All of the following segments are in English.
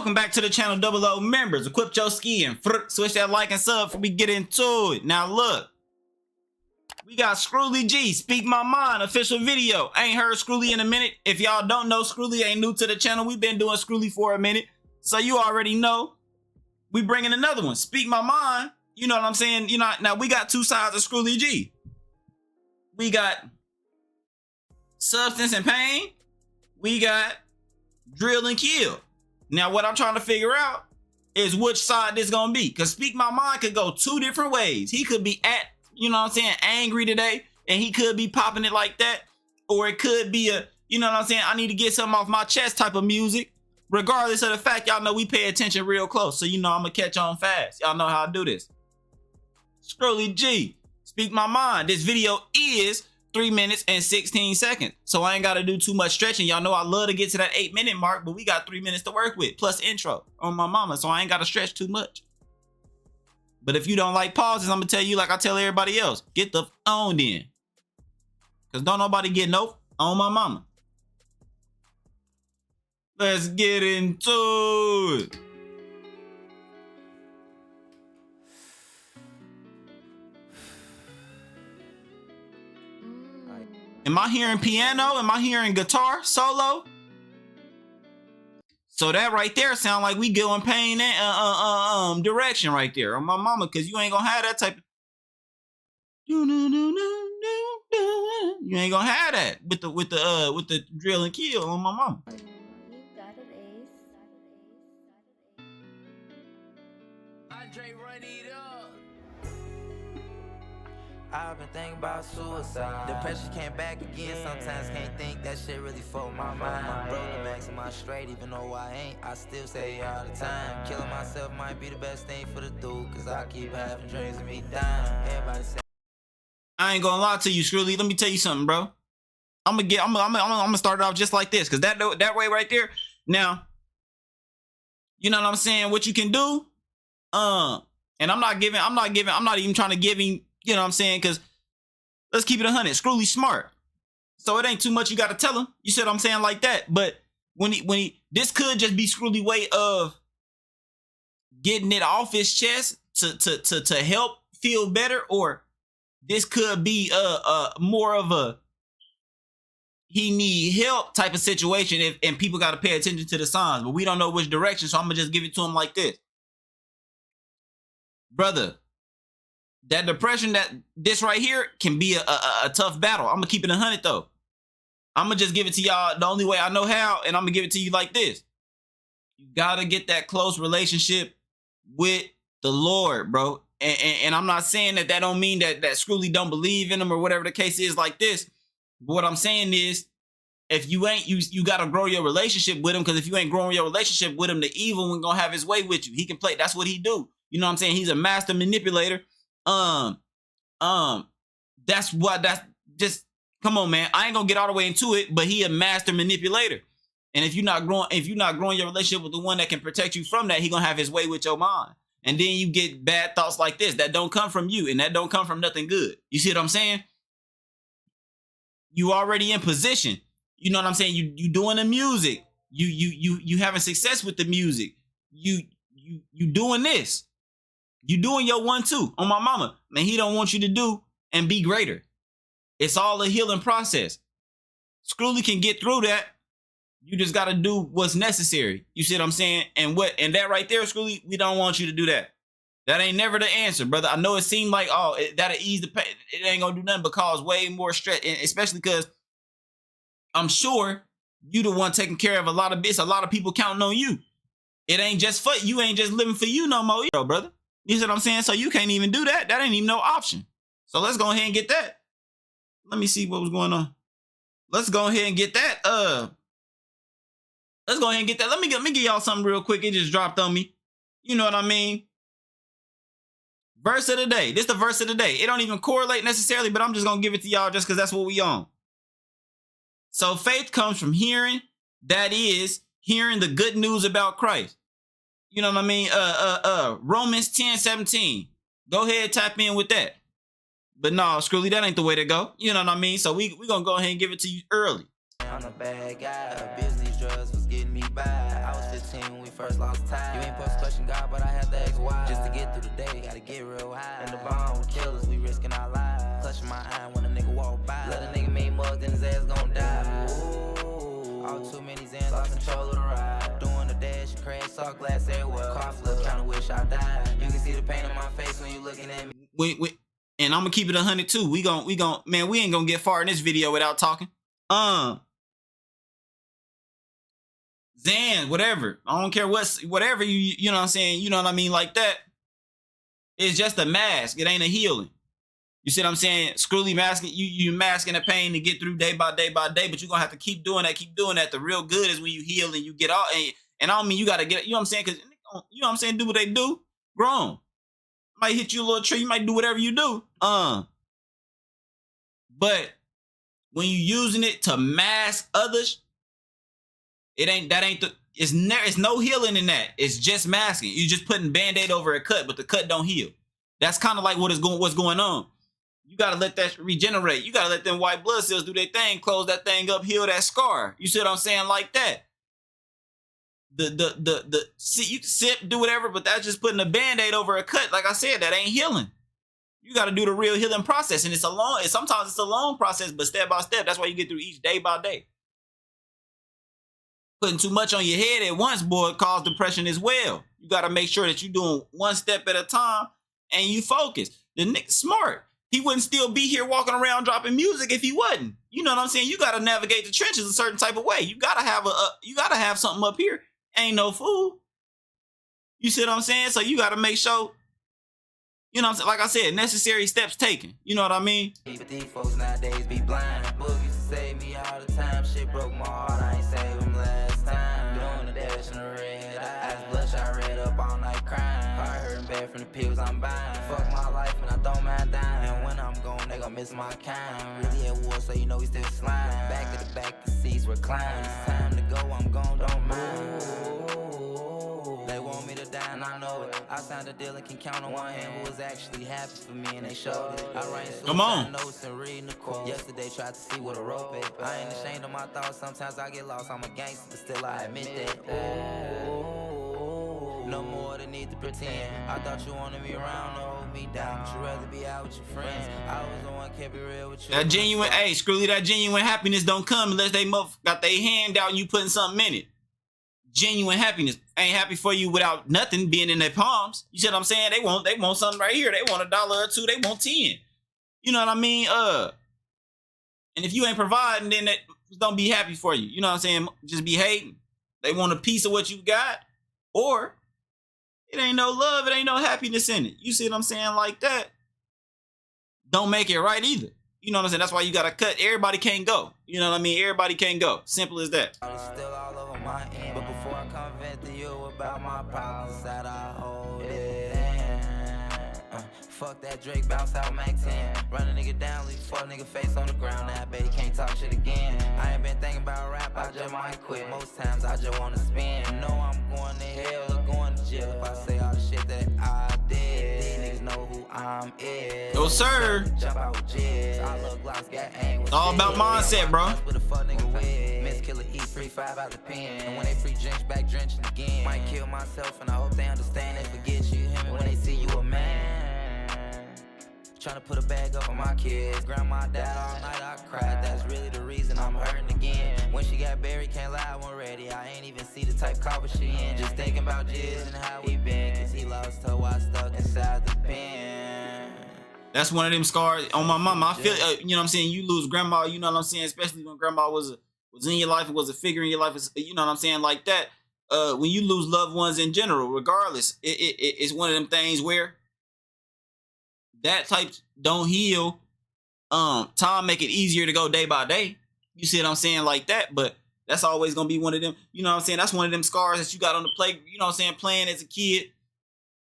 Welcome back to the channel, Double O members. Equip your ski and switch that like and sub before we get into it. Now look, we got Scrooly G, Speak My Mind official video. I ain't heard Scrooly in a minute. If y'all don't know, Scrooly ain't new to the channel. We've been doing Scrooly for a minute, so you already know. We bringing another one, Speak My Mind. You know what I'm saying? You know, now we got two sides of Scrooly G. We got Substance and Pain. We got Drill and Kill. Now, what I'm trying to figure out is which side this gonna be. Because Speak My Mind could go two different ways. He could be you know what I'm saying, angry today, and he could be popping it like that. Or it could be a, you know what I'm saying, I need to get something off my chest type of music. Regardless of the fact, y'all know we pay attention real close. So, you know, I'm gonna catch on fast. Y'all know how I do this. Scrooly G, Speak My Mind. This video is 3 minutes and 16 seconds. So I ain't got to do too much stretching. Y'all know I love to get to that 8-minute mark, but we got 3 minutes to work with, plus intro on my mama. So I ain't got to stretch too much. But if you don't like pauses, I'm going to tell you like I tell everybody else. Get the on in. Because don't nobody get no on my mama. Let's get into it. Am I hearing piano? Am I hearing guitar solo? So that right there sound like we going Pain and direction right there on my mama, because you ain't gonna have that type of. You ain't gonna have that with the Drill and Kill on my mama. You got it, Ace. Andre, run it up. I've been thinking about suicide. Depression came back again. Sometimes can't think that shit really for my mind. Rolling back to my straight, even though I ain't, I still say all the time. Killing myself might be the best thing for the dude, cause I keep having dreams of me dying. Everybody say I ain't gonna lie to you, Scrooly. Let me tell you something, bro. I'm gonna start it off just like this, cause that way right there. Now, you know what I'm saying? What you can do, and I'm not even trying to give him. You know what I'm saying? Because let's keep it 100. Scrooly smart. So it ain't too much you got to tell him. You see what I'm saying? Like that. But this could just be Scrooly way of getting it off his chest to help feel better. Or this could be more of a he need help type of situation and people got to pay attention to the signs. But we don't know which direction. So I'm going to just give it to him like this. Brother. That depression, this right here can be a tough battle. I'm gonna keep it 100 though. I'm gonna just give it to y'all the only way I know how, and I'm gonna give it to you like this. You gotta get that close relationship with the Lord, bro. And I'm not saying that don't mean that Scrooly don't believe in him or whatever the case is like this. But what I'm saying is, if you ain't, you gotta grow your relationship with him, because if you ain't growing your relationship with him, the evil one gonna have his way with you. He can play. That's what he do. You know what I'm saying? He's a master manipulator. That's just come on, man. I ain't gonna get all the way into it, but he a master manipulator. And if you're not growing your relationship with the one that can protect you from that, he gonna have his way with your mind. And then you get bad thoughts like this that don't come from you, and that don't come from nothing good. You see what I'm saying? You already in position. You know what I'm saying? You doing the music. You having success with the music. You doing this. You doing your 1-2 on my mama. Man, he don't want you to do and be greater. It's all a healing process. Scrooly can get through that. You just got to do what's necessary. You see what I'm saying? And that right there, Scrooly, we don't want you to do that. That ain't never the answer, brother. I know it seemed like, that'll ease the pain. It ain't going to do nothing but cause way more stress. And especially because I'm sure you the one taking care of a lot of bits. A lot of people counting on you. It ain't just for you. Ain't just living for you no more, brother. You see what I'm saying? So you can't even do that. That ain't even no option. So let's go ahead and get that. Let me see what was going on. Let's go ahead and get that. Let's go ahead and get that. Let me give y'all something real quick. It just dropped on me. You know what I mean? Verse of the day. This the verse of the day. It don't even correlate necessarily, but I'm just gonna give it to y'all just because that's what we on. So faith comes from hearing. That is hearing the good news about Christ. You know what I mean? Romans 10:17. Go ahead, tap in with that. But no, Scrooly, that ain't the way to go. You know what I mean? So we gonna go ahead and give it to you early. I'm the bad guy. Abusing these drugs was getting me by. I was 15 when we first lost time. You ain't supposed to question God, but I had to ask why. Just to get through the day, gotta get real high. And the bomb will kill us, we risking our lives. Clutching my eye when a nigga walk by. Let a nigga mean mug, then his ass gon' die. Ooh, all too many Zans, lost control of the ride. Doing the dash, crash, saw glass everywhere. Car flip, kinda wish I died. You can see the pain on my face when you looking at me. And I'm gonna keep it 100 too. We ain't gonna get far in this video without talking. Zan, whatever. I don't care whatever you know what I'm saying. You know what I mean, like that. It's just a mask. It ain't a healing. You see what I'm saying? Screwly masking, you masking the pain to get through day by day by day, but you're gonna have to keep doing that. The real good is when you heal and you get all, and I don't mean you gotta get, you know what I'm saying? Cause you know what I'm saying, do what they do. Grown. Might hit you a little tree, you might do whatever you do. But when you using it to mask others, it's no healing in that. It's just masking. You're just putting Band-Aid over a cut, but the cut don't heal. That's kind of like what's going on. You gotta let that regenerate. You gotta let them white blood cells do their thing, close that thing up, heal that scar. You see what I'm saying? Like that. See, you can sip, do whatever, but that's just putting a Band-Aid over a cut. Like I said, that ain't healing. You gotta do the real healing process, and sometimes it's a long process, but step by step. That's why you get through each day by day. Putting too much on your head at once, boy, cause depression as well. You gotta make sure that you're doing one step at a time and you focus. The nigga's smart. He wouldn't still be here walking around dropping music if he wasn't. You know what I'm saying? You gotta navigate the trenches a certain type of way. You gotta have something up here. Ain't no fool. You see what I'm saying? So you gotta make sure, you know what I'm saying? Like I said, necessary steps taken. You know what I mean? But these folks nowadays be blind. Book used to save me all the time. Shit broke my heart, I ain't saved him last time. Doing the dash in the red eyes. Blush, I read up all night crying. Heart hurting bad from the pills I'm buying. Fuck my life and I don't mind dying. And when I'm gone, they gon' miss my kind. Really at war, so you know we still slime. Back to the back, the seats recline. It's time to go, I'm gone, don't mind. They want me to die and I know it. I signed a deal and can count on one hand who was actually happy for me and they showed it. I write suicide notes and reading the quote. Yesterday tried to see what a rope is. I ain't ashamed of my thoughts, sometimes I get lost. I'm a gangster, but still I admit that. Ooh, no more than need to pretend. I thought you wanted me around to hold me down, but you'd rather be out with your friends. I was the one kept it real with you. That genuine, hey, Screwly, that genuine happiness don't come unless they got their hand out and you putting something in it. Genuine happiness ain't happy for you without nothing being in their palms. You see what I'm saying? They want something right here. They want $1 or $2. They want 10. You know what I mean? And if you ain't providing, then that don't be happy for you. You know what I'm saying? Just be hating. They want a piece of what you got, or it ain't no love. It ain't no happiness in it. You see what I'm saying? Like that. Don't make it right either. You know what I'm saying? That's why you gotta cut. Everybody can't go. You know what I mean? Everybody can't go. Simple as that. Still all over my end, but before I come vent to you about my problems inside, I hold it in. Fuck that Drake, bounce out Mac 10. Run a nigga down, leave fuck nigga face on the ground. Now I bet he can't talk shit again. I ain't been thinking about rap, I just might quit. Most times I just wanna spin. You know I'm going to hell or going to jail if I say all the shit that I did. These niggas know who I'm is. Yo, sir. Jump out with jizz. I look like got aim. It's all about mindset, bro. With a fuck nigga with. Miss Killer eat 3-5 out the pen. And when they free drench back drenching again. Might kill myself and I hope they understand. They forget you, him, and when they see you a man. Trying to put a bag up on my kids. Grandma died all night, I cried. That's really the reason I'm hurting again. When she got buried, can't lie, I wasn't ready. I ain't even see the type cover she in. Just thinking about Jizz and how he been. Cause he lost her while stuck inside the pen. That's one of them scars on my mama. I feel, you know what I'm saying? You lose grandma, you know what I'm saying? Especially when grandma was in your life, it was a figure in your life, you know what I'm saying? Like that. When you lose loved ones in general, regardless, it's one of them things where that type don't heal. Time make it easier to go day by day. You see what I'm saying? Like that, but that's always gonna be one of them, you know what I'm saying? That's one of them scars that you got on the play, you know what I'm saying, playing as a kid.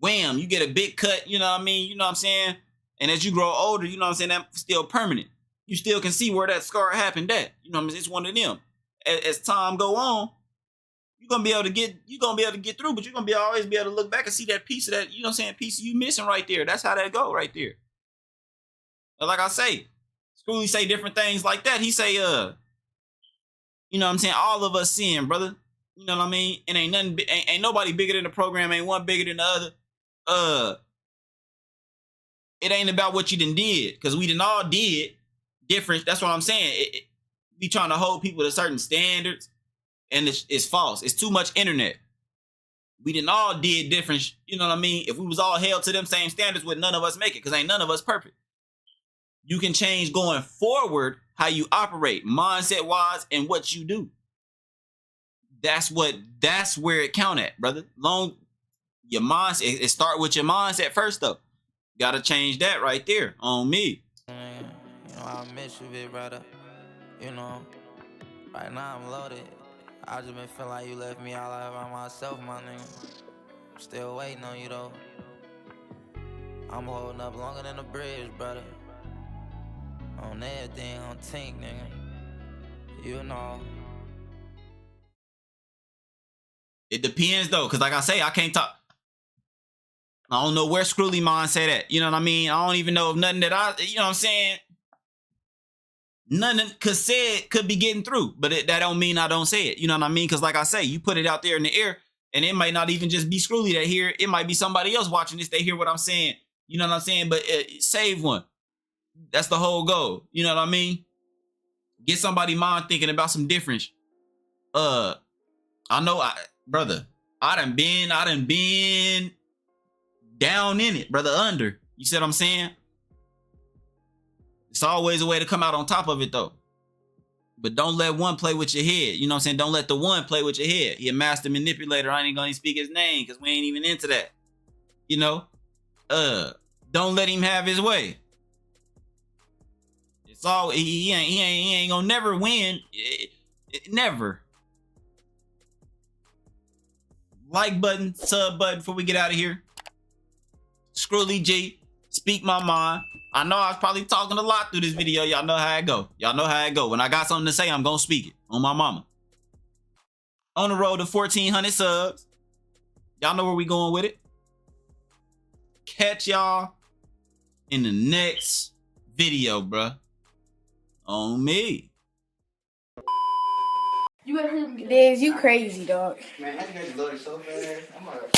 Wham, you get a big cut, you know what I mean? You know what I'm saying? And as you grow older, you know what I'm saying, that's still permanent. You still can see where that scar happened at. You know what I'm saying? It's one of them. As time go on, you're gonna be able to get through, but you're gonna always be able to look back and see that piece of that, you know what I'm saying, piece of you missing right there. That's how that go right there. But like I say, Scrooly say different things like that. He say, You know what I'm saying? All of us sin, brother. You know what I mean? And ain't nothing, ain't nobody bigger than the program. Ain't one bigger than the other. It ain't about what you done did, because we done all did different. That's what I'm saying. We trying to hold people to certain standards, and it's false. It's too much internet. We done all did different. You know what I mean? If we was all held to them same standards, would none of us make it? Because ain't none of us perfect. You can change going forward how you operate, mindset wise, and what you do. That's where it count at, brother. Your mindset. It start with your mindset first, though. Gotta change that right there on me. You know, I miss you, big brother. You know, right now I'm loaded. I just been feeling like you left me all out by myself, my nigga. I'm still waiting on you, though. I'm holding up longer than a bridge, brother. On everything, on Tink, nigga. You know. It depends, though, because like I say, I can't talk. I don't know where Screwly mindset at. You know what I mean? I don't even know if nothing that you know what I'm saying? Nothing could be getting through, but that don't mean I don't say it. You know what I mean? Because like I say, you put it out there in the air, and it might not even just be Screwly that hear it. It might be somebody else watching this. They hear what I'm saying. You know what I'm saying? But save one. That's the whole goal. You know what I mean? Get somebody mind thinking about some difference. I know, brother, I done been down in it, brother, under. You see what I'm saying? It's always a way to come out on top of it, though. But don't let one play with your head. You know what I'm saying? Don't let the one play with your head. He a master manipulator. I ain't gonna speak his name because we ain't even into that. You know? Don't let him have his way. It's all he ain't gonna never win. Never. Like button, sub button before we get out of here. Screwly G, speak my mind. I know I was probably talking a lot through this video. Y'all know how it go. Y'all know how it go. When I got something to say, I'm gonna speak it on my mama. On the road to 1,400 subs. Y'all know where we going with it. Catch y'all in the next video, bruh. On me. You better hurry up and get Diz, you crazy, dog. Man, I just loaded so fast. I'm like...